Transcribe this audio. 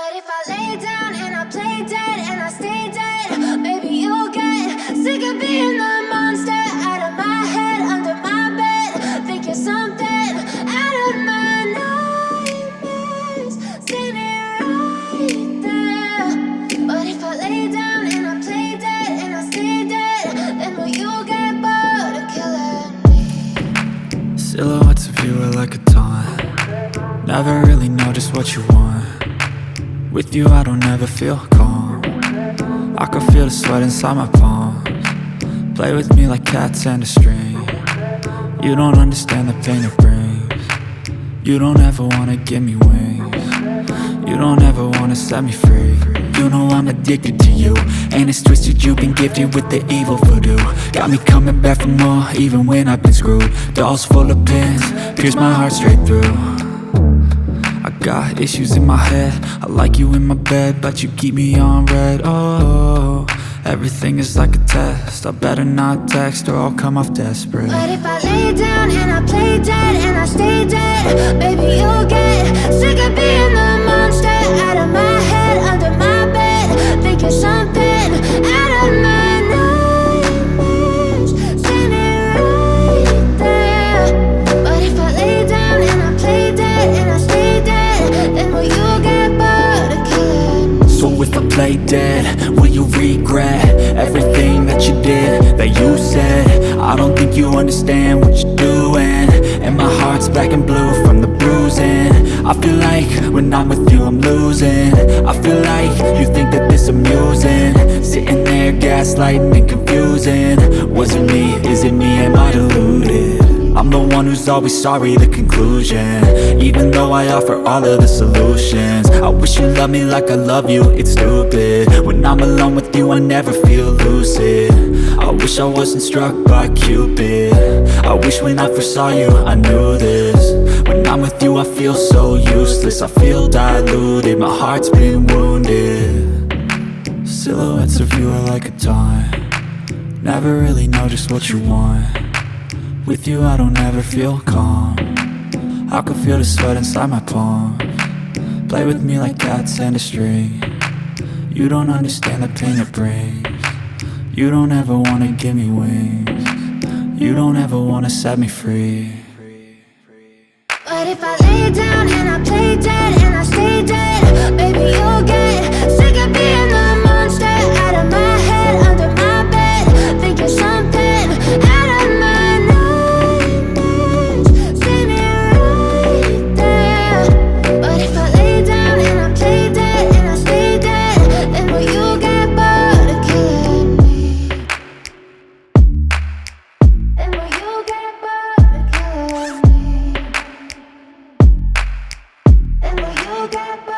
But if I lay down and I play dead and I stay dead, maybe you'll get sick of being the monster out of my head, under my bed, thinking something out of my nightmares, standing right there. But if I lay down and I play dead and I stay dead, then will you get bored of killing me? Silhouettes of you are like a taunt. Never really know just what you want. With you I don't ever feel calm. I can feel the sweat inside my palms. Play with me like cats and a string. You don't understand the pain it brings. You don't ever wanna give me wings. You don't ever wanna set me free. You know I'm addicted to you, and it's twisted, you've been gifted with the evil voodoo. Got me coming back for more, even when I've been screwed. Dolls full of pins, pierce my heart straight through. I got issues in my head, I like you in my bed, but you keep me on red. Oh, everything is like a test. I better not text or I'll come off desperate. But if I lay down and I play dead and I stay dead, baby you'll get sick of being the monster out of my head, under my bed, thinking something out of my nightmares, standing right there. But if I lay down and I play dead and I stay dead, then will you get bored of killing me? So if I play dead, will you regret everything that you did, that you said? I don't think you understand what you're doing, and my heart's black and blue from the bruising. I feel like when I'm with you I'm losing. I feel like you think that this amusing, sitting there gaslighting and confusing. Was it me? Is it me? Am I deluded? I'm the one who's always sorry, the conclusion, even though I offer all of the solutions. I wish you loved me like I love you, it's stupid. When I'm alone with you I never feel lucid. I wish I wasn't struck by Cupid. I wish when I first saw you I knew this. When I'm with you I feel so useless, I feel diluted, my heart's been wounded. Silhouettes of you are like a taunt. Never really know just what you want. With you I don't ever feel calm. I can feel the sweat inside my palms. Play with me like cats and a string. You don't understand the pain it brings. You don't ever wanna give me wings. You don't ever wanna set me free. But if I lay down and I play dead and I stay dead, baby you'll get sick of being the monster out of my head, under my bed, thinking something out of my nightmares, standing right there. But if I lay down and I play dead and I stay dead, then will you get bored of killing me? Then will you get bored of killing me? And will you get back?